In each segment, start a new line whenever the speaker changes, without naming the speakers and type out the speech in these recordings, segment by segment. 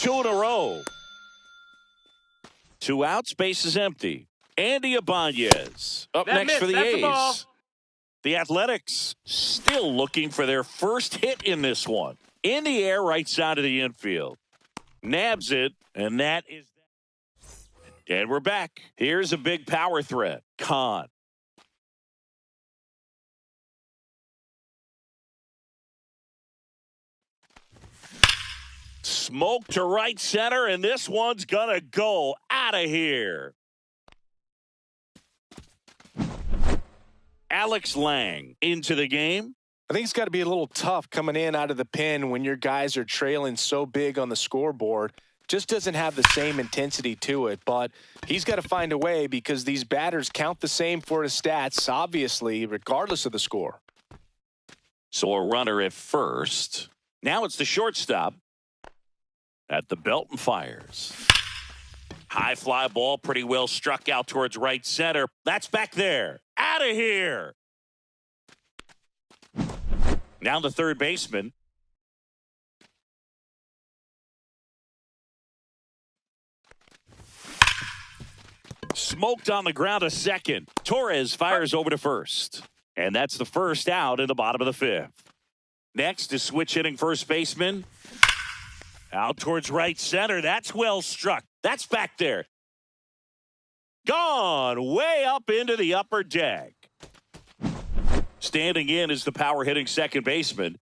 two in a row. 2 outs, bases empty. Andy Ibanez up next for the A's. The Athletics still looking for their first hit in this one. In the air, right side of the infield. Nabs it, and that is. And we're back. Here's a big power threat. Khan. Smoke to right center, and this one's going to go out of here. Alex Lang into the game.
I think it's got to be a little tough coming in out of the pen when your guys are trailing so big on the scoreboard. Just doesn't have the same intensity to it, but he's got to find a way because these batters count the same for his stats, obviously, regardless of the score.
So a runner at first. Now it's the shortstop at the belt and fires. High fly ball, pretty well struck out towards right center. That's back there. Out of here. Now the third baseman. Smoked on the ground to second. Torres fires over to first. And that's the first out in the bottom of the fifth. Next is switch hitting first baseman. Out towards right center. That's well struck. That's back there. Gone way up into the upper deck. Standing in is the power hitting second baseman.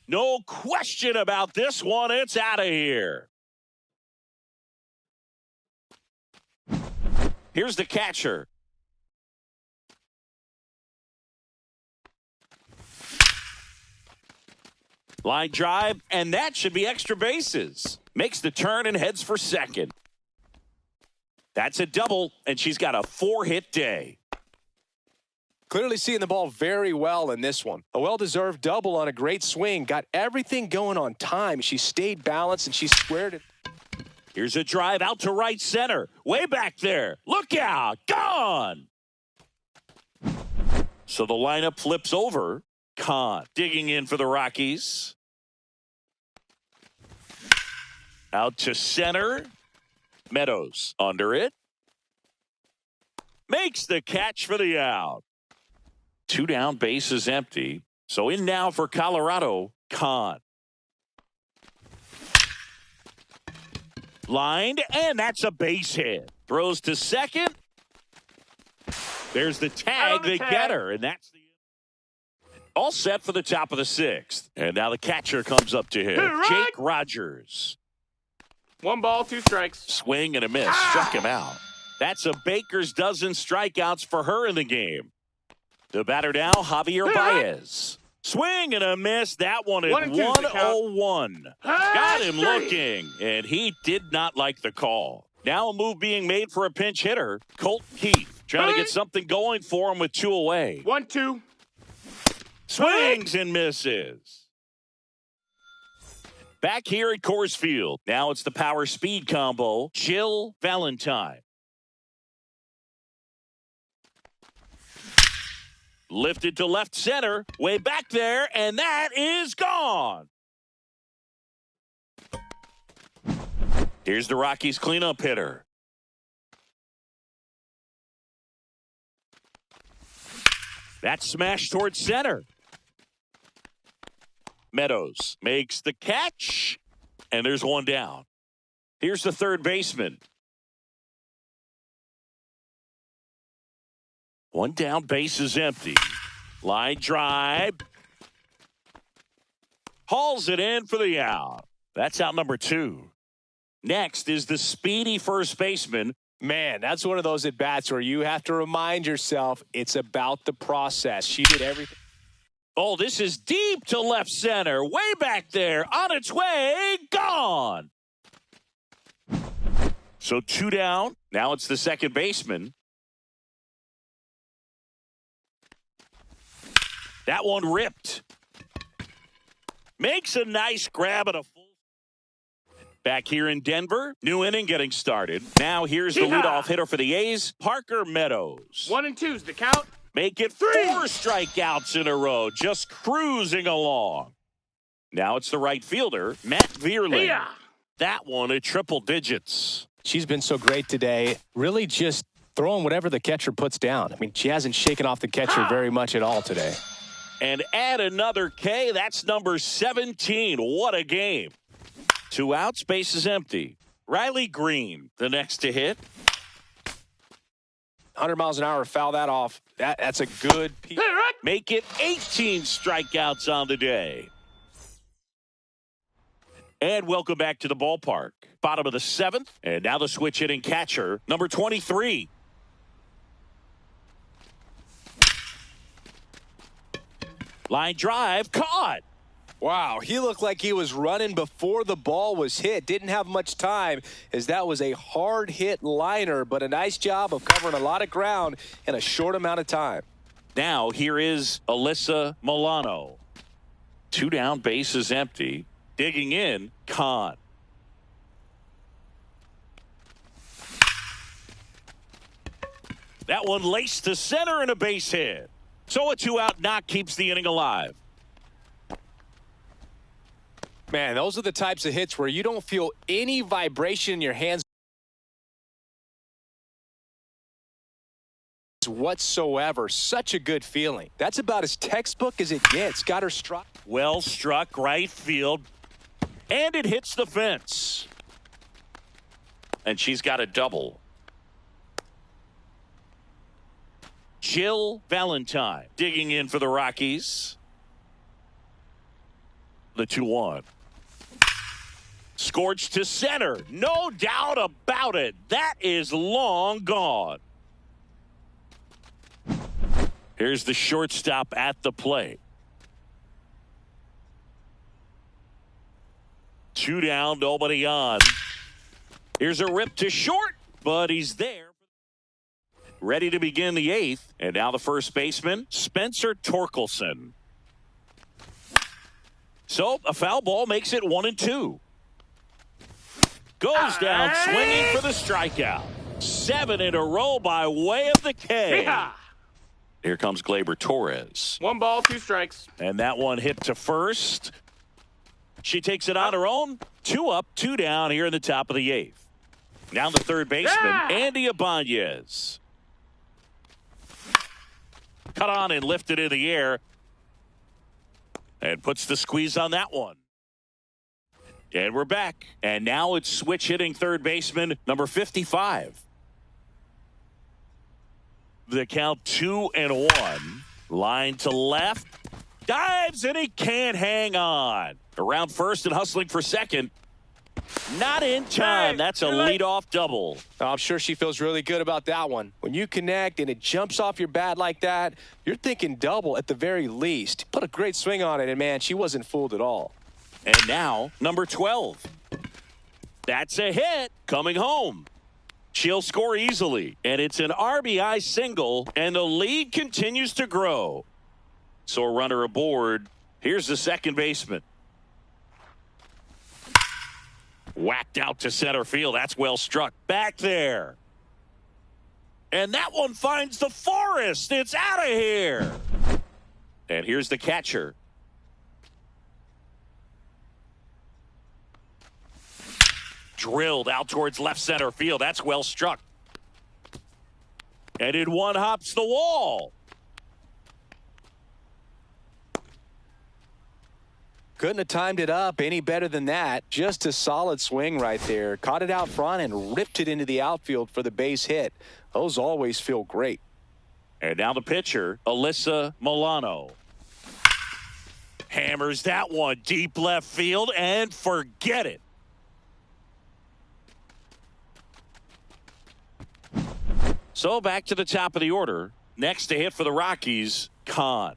No question about this one. It's out of here. Here's the catcher. Line drive, and that should be extra bases. Makes the turn and heads for second. That's a double, and she's got a 4-hit day.
Clearly seeing the ball very well in this one. A well-deserved double on a great swing. Got everything going on time. She stayed balanced, and she squared it.
Here's a drive out to right center. Way back there. Look out. Gone. So the lineup flips over. Khan digging in for the Rockies. Out to center. Meadows under it. Makes the catch for the out. 2 down, bases empty. So in now for Colorado, Khan. Lined, and that's a base hit. Throws to second. There's the tag. They get her, and that's the all set for the top of the 6th. And now the catcher comes up to him. Jake Rogers.
1 ball, 2 strikes.
Swing and a miss. Struck him out. That's a baker's dozen strikeouts for her in the game. The batter now, Javier Baez. Swing and a miss. That one at 1-0-1. Got him looking, and he did not like the call. Now a move being made for a pinch hitter. Colt Keith trying to get something going for him with 2 away.
1-2.
Swings and misses. Back here at Coors Field. Now it's the power speed combo. Jill Valentine. Lifted to left center. Way back there, and that is gone. Here's the Rockies cleanup hitter. That's smashed towards center. Meadows makes the catch, and there's 1 down. Here's the third baseman. 1 down, base is empty. Line drive. Hauls it in for the out. That's out number 2. Next is the speedy first baseman.
Man, that's one of those at-bats where you have to remind yourself it's about the process. She did everything.
Oh, this is deep to left center. Way back there. On its way. Gone. So 2 down. Now it's the second baseman. That one ripped. Makes a nice grab at a full. Back here in Denver, new inning getting started. Now here's the leadoff hitter for the A's, Parker Meadows.
1-2's the count.
Make it 4 strikeouts in a row, just cruising along. Now it's the right fielder, Matt Vierling.
Yeah.
That one at triple digits.
She's been so great today. Really just throwing whatever the catcher puts down. I mean, she hasn't shaken off the catcher very much at all today.
And add another K. That's number 17. What a game. 2 outs, base is empty. Riley Green, the next to hit.
100 miles an hour, foul that off. That's a good piece.
Make it 18 strikeouts on the day. And welcome back to the ballpark. Bottom of the 7th. And now the switch hitting catcher, number 23. Line drive, caught.
Wow, he looked like he was running before the ball was hit. Didn't have much time as that was a hard hit liner, but a nice job of covering a lot of ground in a short amount of time.
Now here is Alyssa Milano. 2 down, base is empty. Digging in, Khan. That one laced to center and a base hit. So a 2-out knock keeps the inning alive.
Man, those are the types of hits where you don't feel any vibration in your hands whatsoever. Such a good feeling. That's about as textbook as it gets. Got her struck.
Well struck right field. And it hits the fence. And she's got a double. Jill Valentine digging in for the Rockies. The 2-1. Scorched to center. No doubt about it. That is long gone. Here's the shortstop at the plate. 2 down, nobody on. Here's a rip to short, but he's there. Ready to begin the 8th. And now the first baseman, Spencer Torkelson. So a foul ball makes it 1-2. Goes down swinging for the strikeout. 7 in a row by way of the K.
Yeah.
Here comes Gleyber Torres.
1 ball, 2 strikes.
And that one hit to first. She takes it on her own. 2 up, 2 down here in the top of the 8th. Now the third baseman, Andy Ibanez. Cut on and lifted in the air. And puts the squeeze on that one. And we're back. And now it's switch hitting third baseman, number 55. The count 2-1. Line to left. Dives and he can't hang on. Around first and hustling for second. Not in time. That's a leadoff double.
I'm sure she feels really good about that one. When you connect and it jumps off your bat like that, you're thinking double at the very least. Put a great swing on it, and man, she wasn't fooled at all.
And now, number 12. That's a hit coming home. She'll score easily, and it's an RBI single, and the lead continues to grow. So a runner aboard. Here's the second baseman. Whacked out to center field. That's well struck. Back there. And that one finds the forest. It's out of here. And here's the catcher. Drilled out towards left center field. That's well struck. And in one hops the wall.
Couldn't have timed it up any better than that. Just a solid swing right there. Caught it out front and ripped it into the outfield for the base hit. Those always feel great.
And now the pitcher, Alyssa Milano. Hammers that one deep left field and forget it. So back to the top of the order. Next to hit for the Rockies, Khan.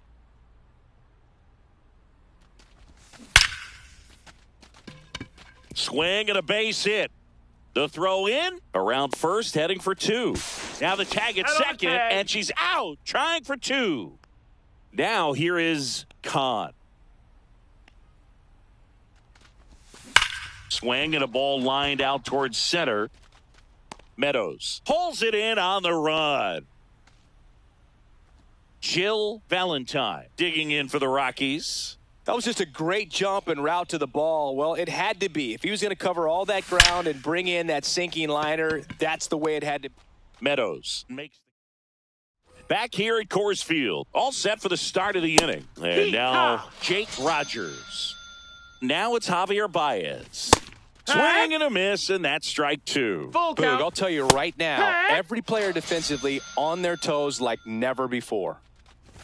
Swing and a base hit. The throw in, around first, heading for 2. Now the tag at second, and she's out, trying for 2. Now here is Khan. Swing and a ball lined out towards center. Meadows pulls it in on the run. Jill Valentine digging in for the Rockies.
That was just a great jump and route to the ball. Well, it had to be. If he was going to cover all that ground and bring in that sinking liner, that's the way it had to be.
Meadows makes back here at Coors Field. All set for the start of the inning. And now Jake Rogers. Now it's Javier Baez. Swing and a miss, and that's strike two.
Boog, I'll tell you right now, every player defensively on their toes like never before.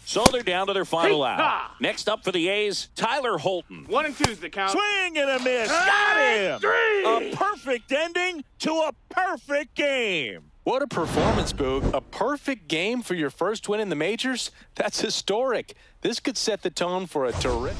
So they're down to their final out. Next up for the A's, Tyler Holton.
1 and 2's the count.
Swing and a miss. Got him. A perfect ending to a perfect game.
What a performance, Boog. A perfect game for your first win in the majors? That's historic. This could set the tone for a terrific.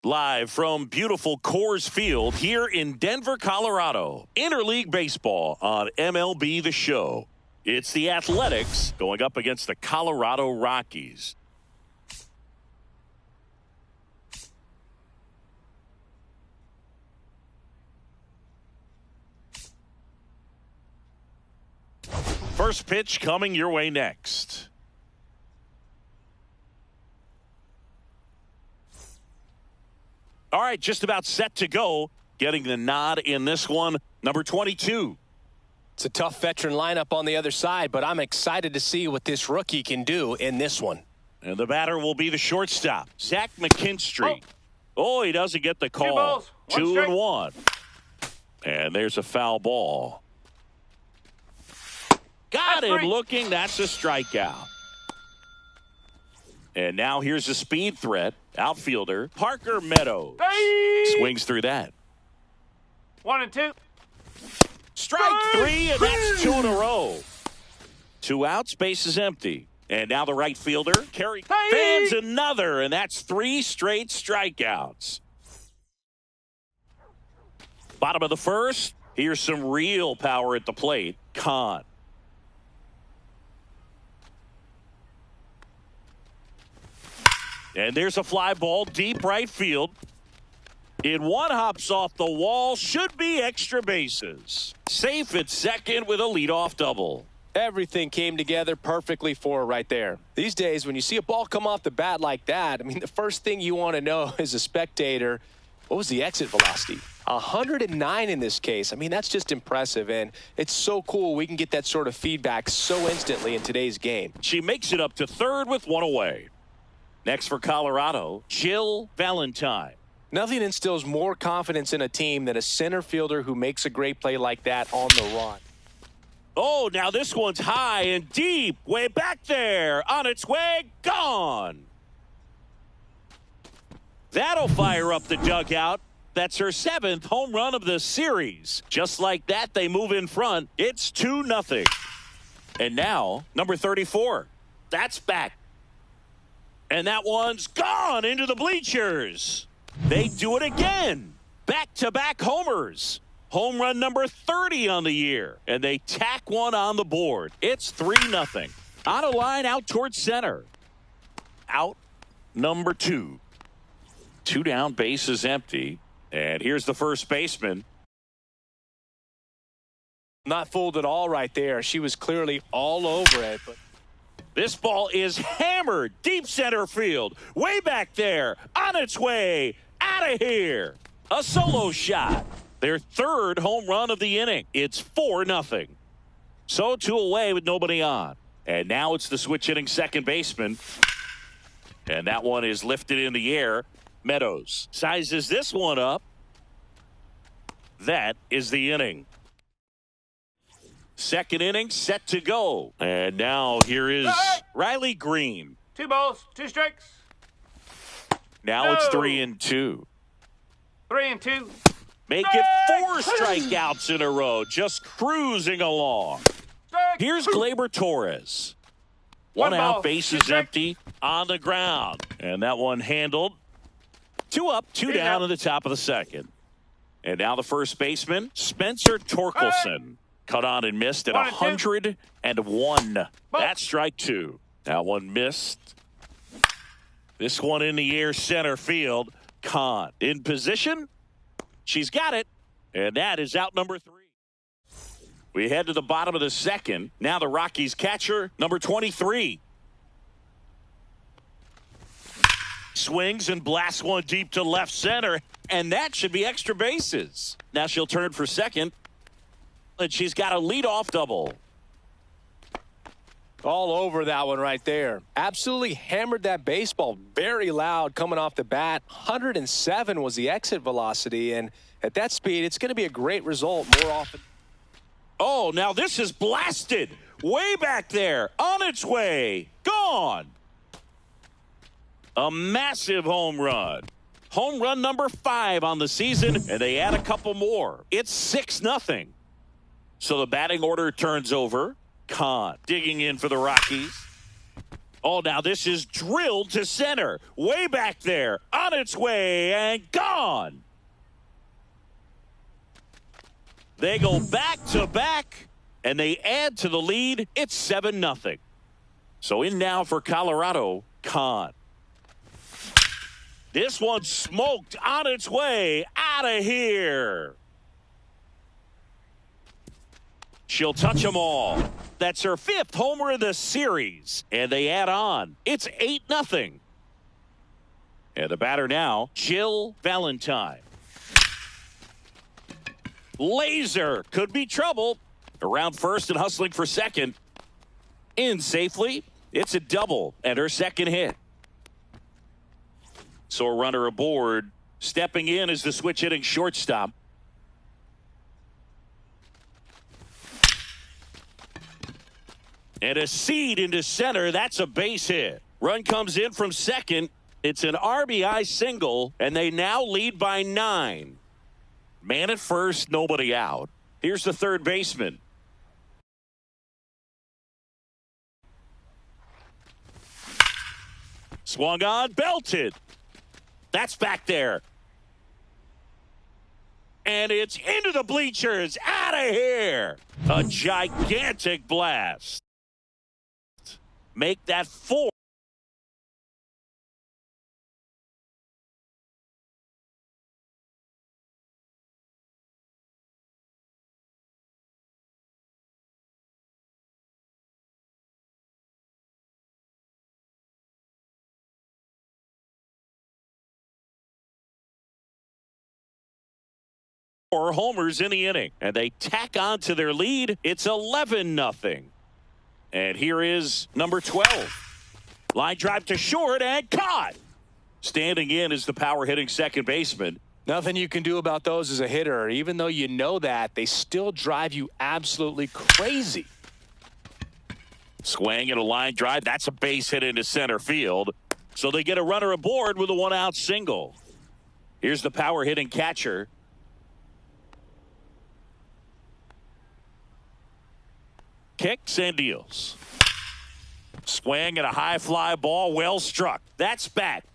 Live from beautiful Coors Field here in Denver, Colorado. Interleague Baseball on MLB The Show. It's the Athletics going up against the Colorado Rockies. First pitch coming your way next. All right, just about set to go. Getting the nod in this one, number 22.
It's a tough veteran lineup on the other side, but I'm excited to see what this rookie can do in this one.
And the batter will be the shortstop, Zach McKinstry. Oh, he doesn't get the call. 2-1. And there's a foul ball. Got him looking. That's a strikeout. And now here's a speed threat. Outfielder Parker Meadows. Swings through that.
1 and 2.
Strike three, and that's 2 in a row. 2 outs, base is empty. And now the right fielder, Kerry, fans another, and that's 3 straight strikeouts. Bottom of the first, here's some real power at the plate. Kahn. And there's a fly ball deep right field. In one, hops off the wall, should be extra bases. Safe at second with a leadoff double.
Everything came together perfectly for her right there. These days, when you see a ball come off the bat like that, I mean, the first thing you want to know as a spectator, what was the exit velocity? 109 in this case. I mean, that's just impressive, and it's so cool we can get that sort of feedback so instantly in today's game.
She makes it up to third with 1 away. Next for Colorado, Jill Valentine.
Nothing instills more confidence in a team than a center fielder who makes a great play like that on the run.
Oh, now this one's high and deep. Way back there. On its way. Gone. That'll fire up the dugout. That's her 7th home run of the series. Just like that, they move in front. It's 2-0. And now, number 34. That's back. And that one's gone into the bleachers. They do it again. Back-to-back homers. Home run number 30 on the year. And they tack one on the board. It's 3-0. On a line out towards center. Out number 2. 2 down, base is empty. And here's the first baseman.
Not fooled at all right there. She was clearly all over it. But
this ball is hammered deep center field. Way back there. On its way. Out of here. A solo shot. Their 3rd home run of the inning. It's 4-0. So 2 away with nobody on. And now it's the switch hitting second baseman. And that one is lifted in the air. Meadows sizes this one up. That is the inning. Second inning set to go. And now here is Riley Green.
2 balls, 2 strikes.
Now it's 3-2.
3-2.
Make it 4 strikeouts in a row. Just cruising along. Here's Gleyber Torres. One out, base is empty on the ground. And that one handled. 2 up, 2 down in the top of the second. And now the first baseman, Spencer Torkelson. Cut on and missed at 101. That's strike 2. That one missed. This one in the air center field. Kahn in position. She's got it. And that is out number 3. We head to the bottom of the second. Now the Rockies catcher, number 23. Swings and blasts one deep to left center. And that should be extra bases. Now she'll turn for second. And she's got a leadoff double.
all over that one right there. Absolutely hammered that baseball. Very loud coming off the bat. 107 was the exit velocity. And at that speed, it's going to be a great result more often.
Oh, now this is blasted. Way back there. On its way. Gone. A massive home run. Home run number 5 on the season, and they add a couple more. It's 6-0. So the batting order turns over. Kahn digging in for the Rockies. Oh, now this is drilled to center. Way back there. On its way and gone. They go back to back, and they add to the lead. It's 7-0. So in now for Colorado, Kahn. This one smoked on its way out of here. She'll touch them all. That's her 5th homer of the series. And they add on. It's 8-0. And the batter now, Jill Valentine. Laser could be trouble. Around first and hustling for second. In safely. It's a double and her second hit. So a runner aboard. Stepping in is the switch hitting shortstop. And a seed into center. That's a base hit. Run comes in from second. It's an RBI single, and they now lead by 9. Man at first, nobody out. Here's the third baseman. Swung on, belted. That's back there. And it's into the bleachers. Out of here. A gigantic blast. Make that 4. Four homers in the inning, and they tack on to their lead. It's 11-0. And here is number 12. Line drive to short and caught. Standing in is the power hitting second baseman.
Nothing you can do about those as a hitter. Even though you know that, they still drive you absolutely crazy.
Swing and a line drive. That's a base hit into center field. So they get a runner aboard with a one-out single. Here's the power hitting catcher. Kicks and deals. Swing and a high fly ball, well struck. That's back.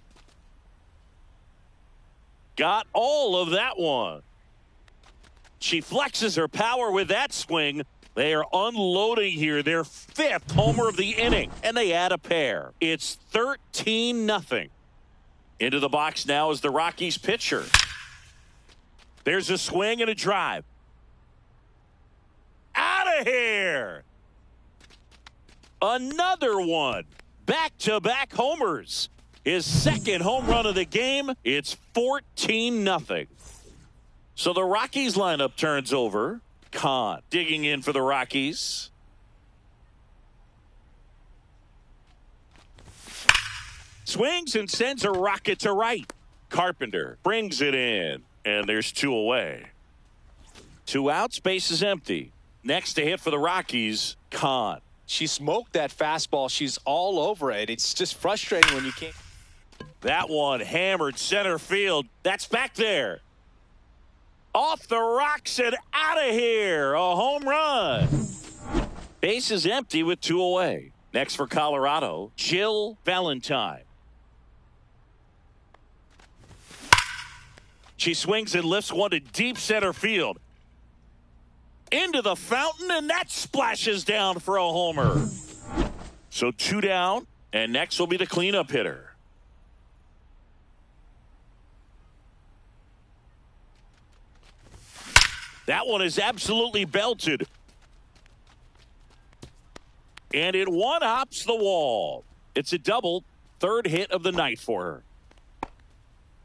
Got all of that one. She flexes her power with that swing. They are unloading here their 5th homer of the inning, and they add a pair. It's 13-0. Into the box now is the Rockies pitcher. There's a swing and a drive. Out of here. Another one. Back-to-back homers. His 2nd home run of the game. It's 14-0. So the Rockies lineup turns over. Kahn digging in for the Rockies. Swings and sends a rocket to right. Carpenter brings it in, and there's 2 away. 2 outs, base is empty. Next to hit for the Rockies, Kahn.
She smoked that fastball. She's all over it. It's just frustrating when you can't.
That one hammered center field. That's back there. Off the rocks and out of here. A home run. Base is empty with 2 away. Next for Colorado, Jill Valentine. She swings and lifts one to deep center field. Into the fountain, and that splashes down for a homer. So 2 down, and next will be the cleanup hitter. That one is absolutely belted. And it one-hops the wall. It's a double, 3rd hit of the night for her.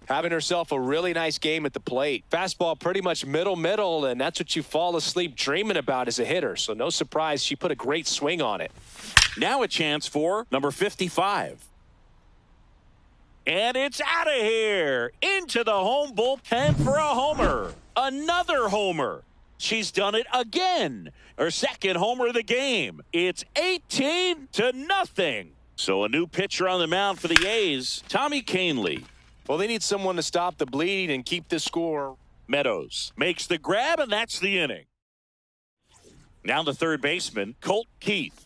Having herself a really nice game at the plate. Fastball pretty much middle, and that's what you fall asleep dreaming about as a hitter. So no surprise, she put a great swing on it.
Now a chance for number 55. And it's out of here. Into the home bullpen for a homer. Another homer. She's done it again. Her 2nd homer of the game. It's 18-0. So a new pitcher on the mound for the A's, Tommy Kahnle.
Well, they need someone to stop the bleed and keep the score.
Meadows makes the grab, and that's the inning. Now the third baseman, Colt Keith.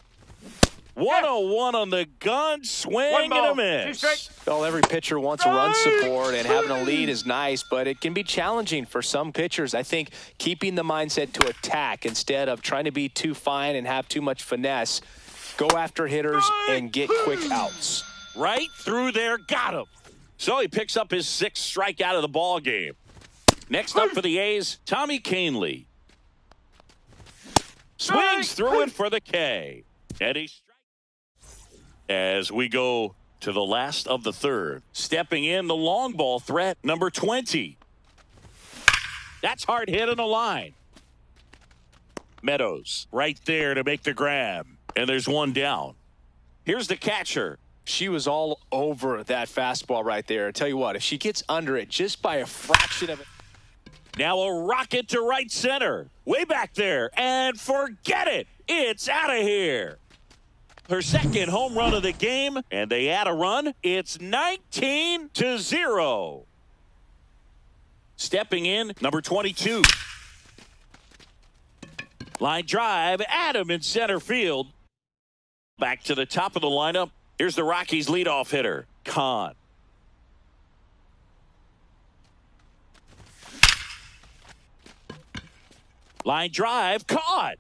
101 on the gun, swing and a miss.
Well, every pitcher wants a run support, and having a lead is nice, but it can be challenging for some pitchers. I think keeping the mindset to attack instead of trying to be too fine and have too much finesse, go after hitters and get quick outs.
Right through there, got him. So he picks up his 6th strikeout of the ball game. Next up for the A's, Tommy Kahnle. Swings through it for the K. And he strikes. As we go to the last of the 3rd. Stepping in, the long ball threat, number 20. That's hard hit in the line. Meadows right there to make the grab. And there's 1 down. Here's the catcher.
She was all over that fastball right there. I tell you what, if she gets under it just by a fraction of it.
Now a rocket to right center. Way back there. And forget it. It's out of here. Her 2nd home run of the game. And they add a run. It's 19-0. Stepping in, number 22. Line drive. Adam in center field. Back to the top of the lineup. Here's the Rockies leadoff hitter, Kahn. Line drive, caught.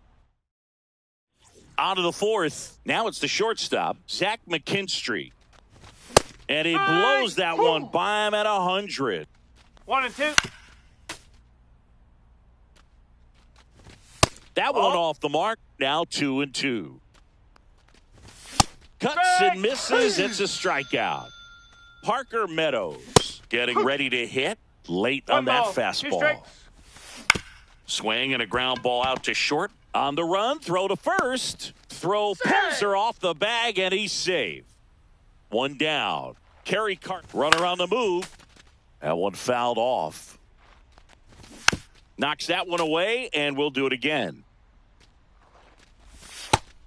On to the 4th. Now it's the shortstop, Zach McKinstry. And he blows that one by him at 100.
1 and 2.
That one off the mark. Now 2 and 2. Cuts and misses. It's a strikeout. Parker Meadows getting ready to hit late on that fastball. Swing and a ground ball out to short. On the run, throw to first. Throw pulls her off the bag, and he's safe. 1 down. Kerry Cart, runner on the move. That one fouled off. Knocks that one away, and we'll do it again.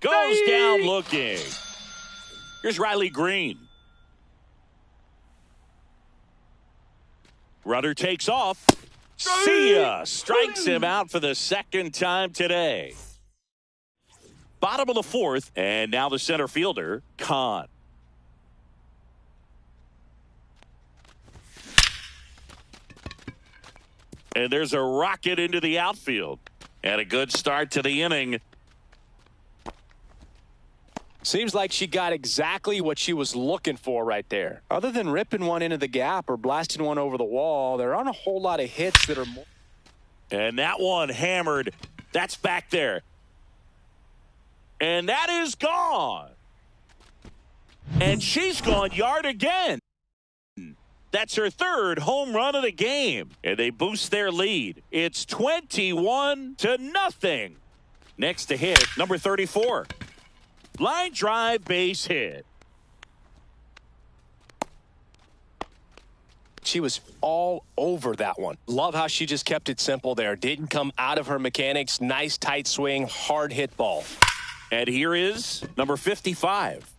Goes down looking. Here's Riley Green. Runner takes off. See ya. Strikes him out for the second time today. Bottom of the fourth, and now the center fielder, Kahn. And there's a rocket into the outfield. And a good start to the inning.
Seems like she got exactly what she was looking for right there. Other than ripping one into the gap or blasting one over the wall, there aren't a whole lot of hits that are more.
And that one hammered. That's back there. And that is gone. And she's gone yard again. That's her third home run of the game. And they boost their lead. It's 21-0. Next to hit, number 34. Line drive, base hit.
She was all over that one. Love how she just kept it simple there. Didn't come out of her mechanics. Nice tight swing, hard hit ball.
And here is number 55.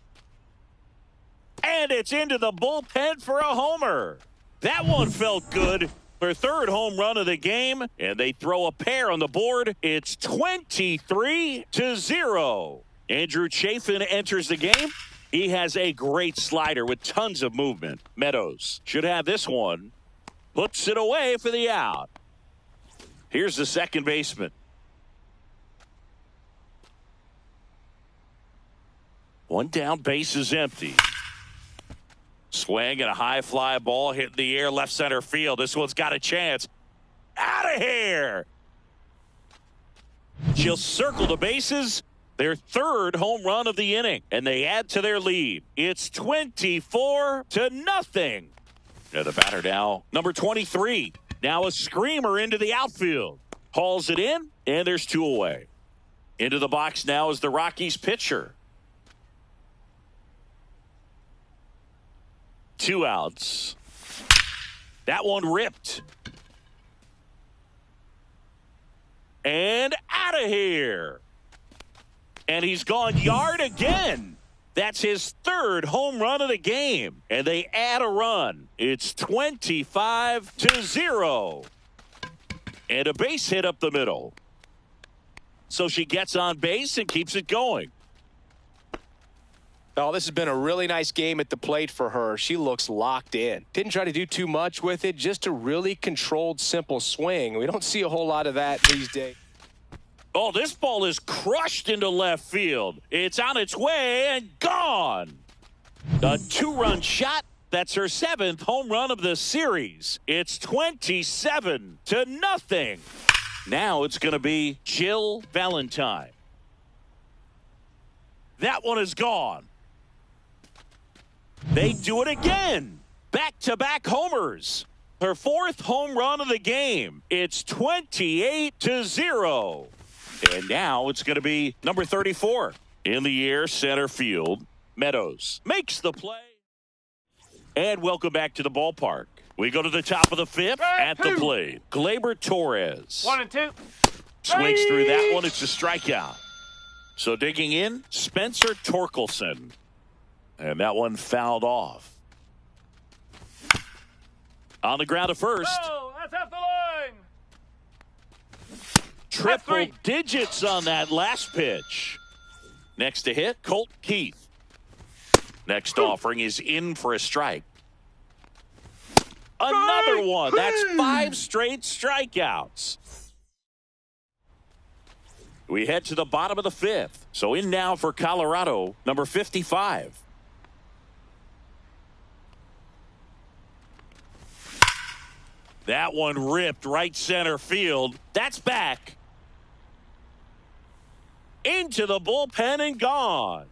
And it's into the bullpen for a homer. That one felt good. Their third home run of the game, and they throw a pair on the board. It's 23-0. Andrew Chafin enters the game. He has a great slider with tons of movement. Meadows should have this one. Puts it away for the out. Here's the second baseman. One down, base is empty. Swing and a high fly ball hit in the air, left center field. This one's got a chance. Out of here. She'll circle the bases. Their third home run of the inning, and they add to their lead. It's 24-0. And the batter now, number 23. Now a screamer into the outfield. Hauls it in, and there's two away. Into the box now is the Rockies pitcher. 2 outs. That one ripped. And out of here. And he's gone yard again. That's his third home run of the game. And they add a run. It's 25-0. And a base hit up the middle. So she gets on base and keeps it going.
Oh, this has been a really nice game at the plate for her. She looks locked in. Didn't try to do too much with it. Just a really controlled, simple swing. We don't see a whole lot of that these days.
Oh, this ball is crushed into left field. It's on its way and gone. A 2-run shot. That's her 7th home run of the series. It's 27-0. Now it's going to be Jill Valentine. That one is gone. They do it again. Back-to-back homers. Her 4th home run of the game. It's 28-0. And now it's going to be number 34. In the air, center field. Meadows makes the play. And welcome back to the ballpark. We go to the top of the 5th at the plate. Gleyber Torres.
1 and 2.
Swings through that one. It's a strikeout. So digging in, Spencer Torkelson. And that one fouled off. On the ground at first.
Oh, that's off the line.
Triple digits on that last pitch. Next to hit, Colt Keith. Next offering is in for a strike. Another one. That's 5 straight strikeouts. We head to the bottom of the 5th. So in now for Colorado, number 55. That one ripped right center field. That's back. Into the bullpen and gone.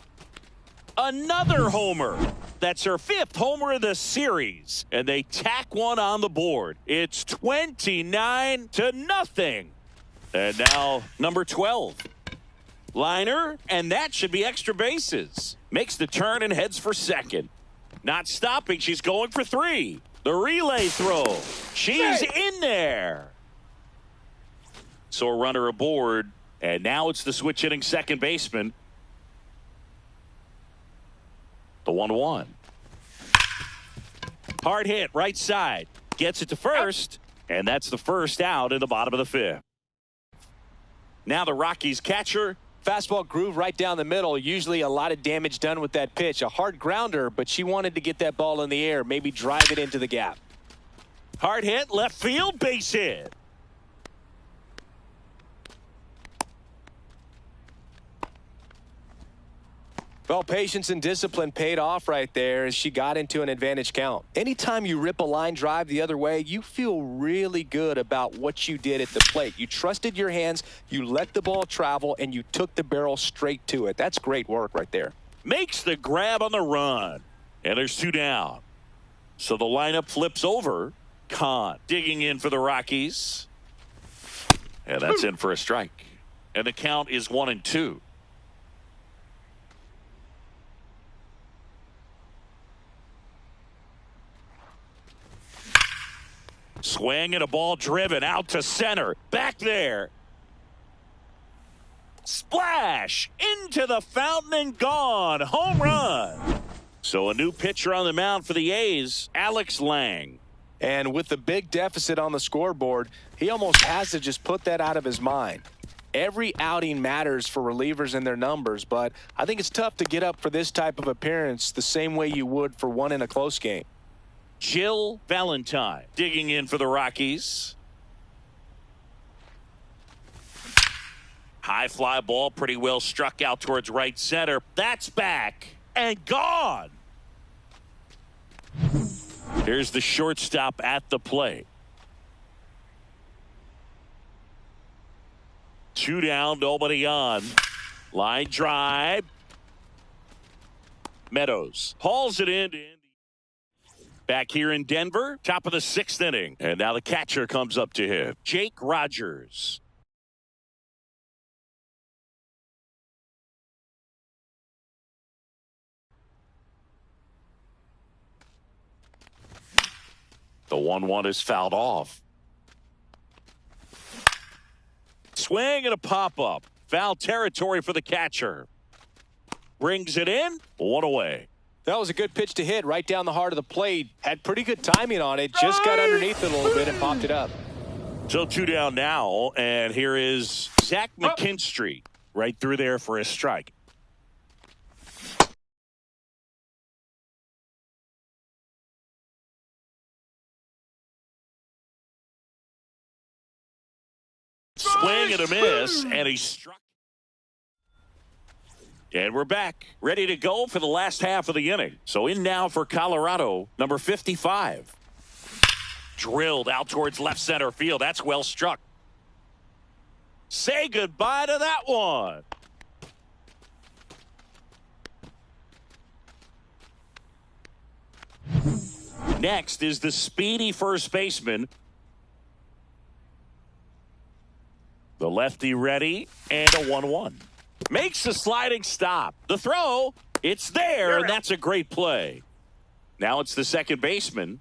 Another homer. That's her 5th homer of the series. And they tack one on the board. It's 29-0. And now number 12. Liner, and that should be extra bases. Makes the turn and heads for second. Not stopping. She's going for 3. The relay throw. She's in there. So a runner aboard. And now it's the switch hitting second baseman. The 1-1. Hard hit, right side. Gets it to first, and that's the first out in the bottom of the fifth. Now the Rockies catcher.
Fastball groove right down the middle. Usually a lot of damage done with that pitch. A hard grounder, but she wanted to get that ball in the air, maybe drive it into the gap.
Hard hit, left field, base hit.
Well, patience and discipline paid off right there as she got into an advantage count. Anytime you rip a line drive the other way, you feel really good about what you did at the plate. You trusted your hands, you let the ball travel, and you took the barrel straight to it. That's great work right there.
Makes the grab on the run. And there's 2 down. So the lineup flips over. Kahn digging in for the Rockies. And that's in for a strike. And the count is 1-2. Swing and a ball driven out to center. Back there. Splash into the fountain and gone. Home run. So a new pitcher on the mound for the A's, Alex Lang.
And with the big deficit on the scoreboard, he almost has to just put that out of his mind. Every outing matters for relievers and their numbers, but I think it's tough to get up for this type of appearance the same way you would for one in a close game.
Jill Valentine digging in for the Rockies. High fly ball pretty well struck out towards right center. That's back and gone. Here's the shortstop at the plate. 2 down, nobody on. Line drive. Meadows hauls it in. Back here in Denver, top of the 6th inning. And now the catcher comes up to him, Jake Rogers. The 1-1 is fouled off. Swing and a pop-up. Foul territory for the catcher. Brings it in, 1 away.
That was a good pitch to hit right down the heart of the plate. Had pretty good timing on it. Just got underneath it a little bit and popped it up.
So 2 down now, and here is Zach McKinstry right through there for a strike. Swing and a miss, and he struck. And we're back, ready to go for the last half of the inning. So in now for Colorado, number 55. Drilled out towards left center field. That's well struck. Say goodbye to that one. Next is the speedy first baseman. The lefty ready, and a 1-1. Makes the sliding stop. The throw, it's there, and that's a great play. Now it's the second baseman.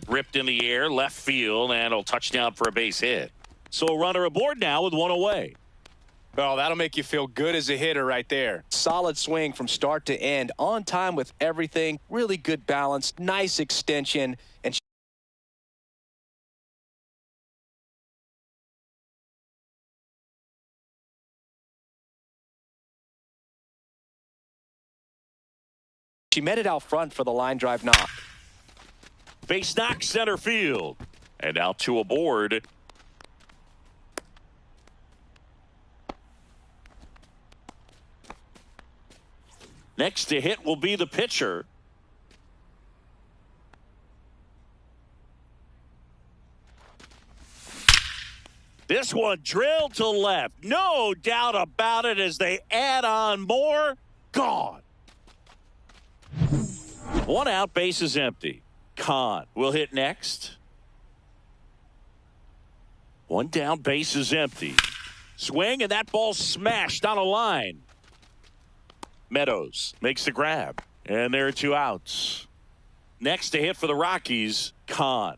Ripped in the air, left field, and a touchdown for a base hit. So a runner aboard now with 1 away.
Well, that'll make you feel good as a hitter right there. Solid swing from start to end, on time with everything, really good balance, nice extension, and she met it out front for the line drive knock.
Base knock center field. And now 2 aboard. Next to hit will be the pitcher. This one drilled to left. No doubt about it as they add on more. Gone. 1 out, base is empty. Kahn will hit next. 1 down, base is empty. Swing, and that ball smashed on a line. Meadows makes the grab, and there are 2 outs. Next to hit for the Rockies, Kahn.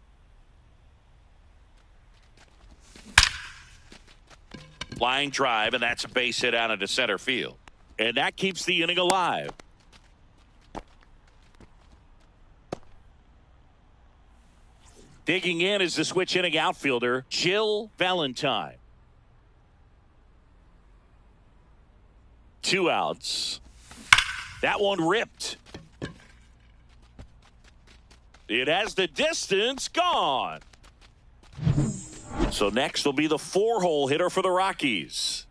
Line drive, and that's a base hit out into center field. And that keeps the inning alive. Digging in is the switch hitting outfielder, Jill Valentine. 2 outs. That one ripped. It has the distance gone. So next will be the 4-hole hitter for the Rockies.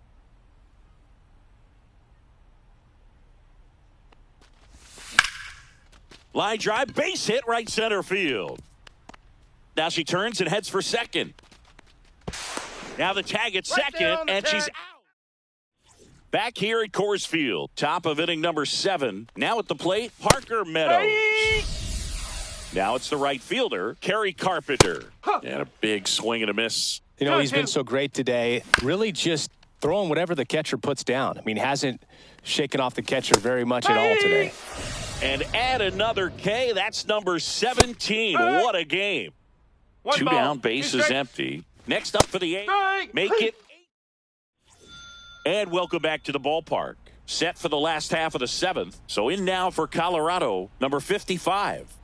Line drive, base hit right center field. Now she turns and heads for second. Now the tag at second, and she's out. Back here at Coors Field, top of inning number 7. Now at the plate, Parker Meadows. Now it's the right fielder, Kerry Carpenter. And a big swing and a miss.
You know, he's been so great today. Really just throwing whatever the catcher puts down. I mean, hasn't shaken off the catcher very much at all today.
And add another K. That's number 17. What a game. 2 down, bases empty. Next up for the 8th. Make it 8. And welcome back to the ballpark. Set for the last half of the 7th. So in now for Colorado, number 55.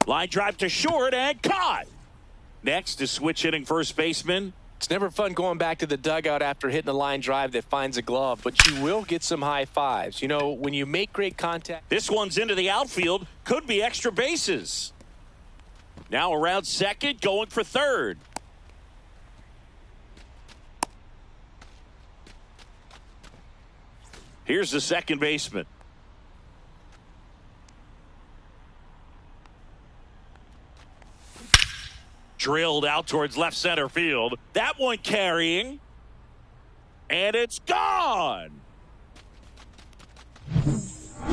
Line drive to short and caught. Next is switch hitting first baseman.
It's never fun going back to the dugout after hitting a line drive that finds a glove, but you will get some high fives. You know, when you make great contact.
This one's into the outfield. Could be extra bases. Now around second, going for third. Here's the second baseman. Drilled out towards left center field. That one carrying. And it's gone.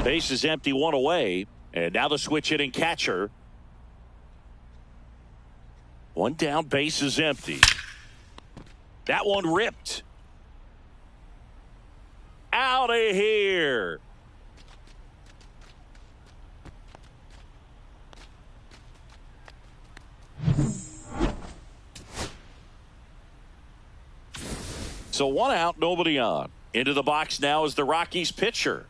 Base is empty, 1 away. And now the switch hitting catcher. 1 down, base is empty. That one ripped. Out of here. So 1 out, nobody on. Into the box now is the Rockies pitcher.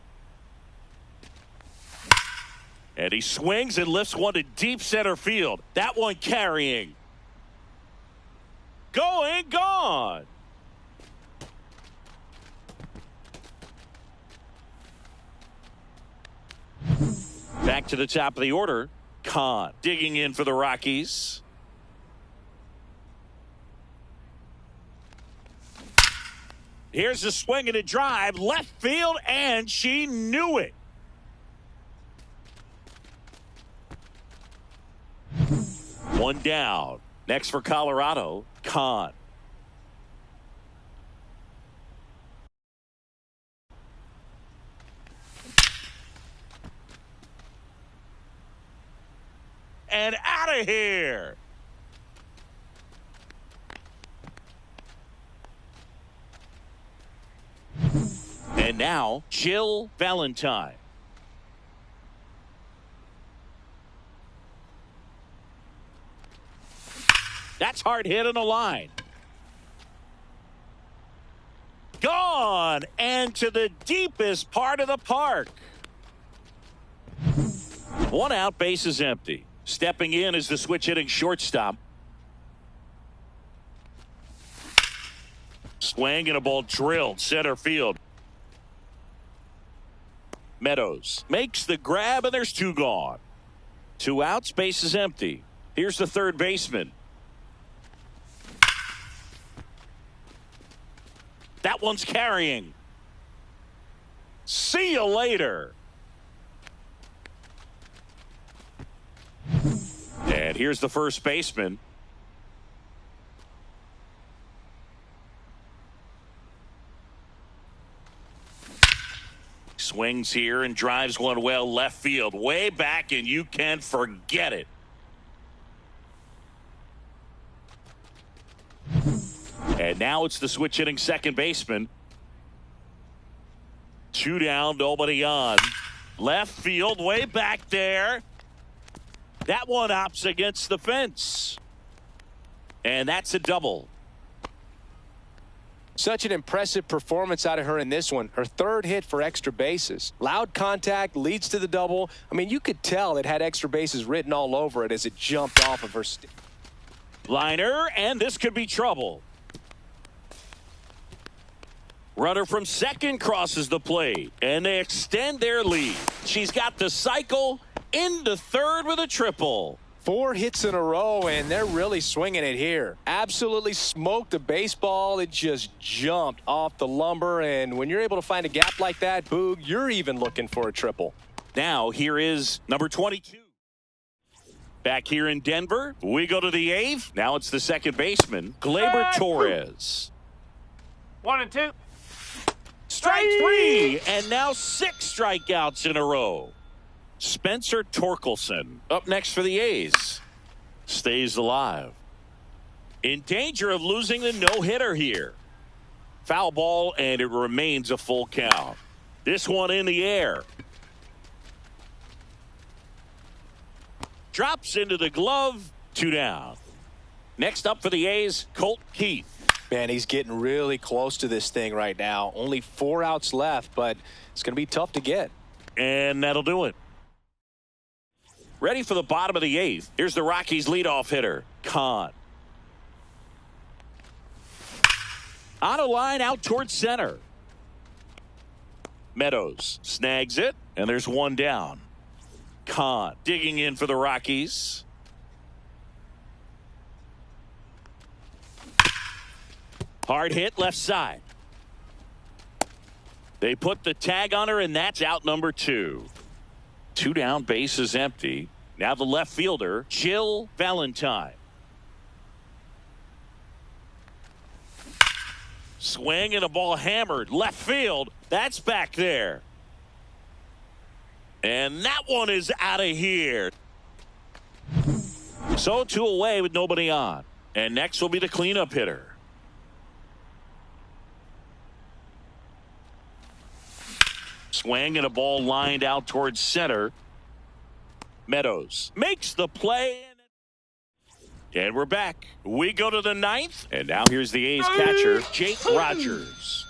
And he swings and lifts one to deep center field. That one carrying. Going, gone. Back to the top of the order. Kahn digging in for the Rockies. Here's the swing and a drive. Left field, and she knew it. One down. Next for Colorado, Kahn. And out of here. And now, Jill Valentine. That's hard hit on the line. Gone and to the deepest part of the park. 1 out, base is empty. Stepping in is the switch hitting shortstop. Swing and a ball drilled center field. Meadows makes the grab, and there's 2 gone. 2 outs, base is empty. Here's the third baseman. That one's carrying. See you later. And here's the first baseman. Swings here and drives one well left field. Way back, and you can forget it. And now it's the switch hitting second baseman. 2 down, nobody on. Left field, way back there. That one opts against the fence. And that's a double.
Such an impressive performance out of her in this one. Her third hit for extra bases. Loud contact leads to the double. I mean, you could tell it had extra bases written all over it as it jumped off of her stick.
Liner, and this could be trouble. Runner from second crosses the plate, and they extend their lead. She's got the cycle into third with a triple.
4 hits in a row, and they're really swinging it here. Absolutely smoked the baseball. It just jumped off the lumber, and when you're able to find a gap like that, Boog, you're even looking for a triple.
Now here is number 22. Back here in Denver, we go to the 8th. Now it's the second baseman, Gleyber Torres.
1 and 2.
Strike 3, and now 6 strikeouts in a row. Spencer Torkelson up next for the A's. Stays alive. In danger of losing the no-hitter here. Foul ball, and it remains a full count. This one in the air. Drops into the glove. 2 down. Next up for the A's, Colt Keith.
Man, he's getting really close to this thing right now. Only 4 outs left, but it's going to be tough to get.
And that'll do it. Ready for the bottom of the 8th. Here's the Rockies' leadoff hitter, Kahn. On a line out towards center. Meadows snags it, and there's 1 down. Kahn digging in for the Rockies. Hard hit left side. They put the tag on her, and that's out number 2. 2 down, base is empty. Now the left fielder, Jill Valentine. Swing and a ball hammered left field. That's back there. And that one is out of here. So 2 away with nobody on. And next will be the cleanup hitter. Swing and a ball lined out towards center. Meadows makes the play. And we're back. We go to the 9th. And now here's the A's catcher, Jake Rogers.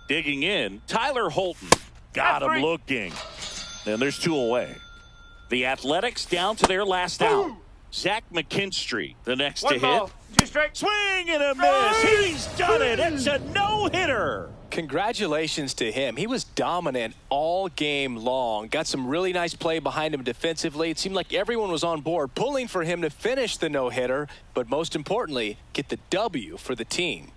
Digging in, Tyler Holton. Got him looking. And there's 2 away. The Athletics down to their last out. Zach McKinstry, the next to hit.
2 strikes.
Swing and a miss. He's done it. It's a no-hitter.
Congratulations to him. He was dominant all game long. Got some really nice play behind him defensively. It seemed like everyone was on board, pulling for him to finish the no-hitter, but most importantly, get the W for the team.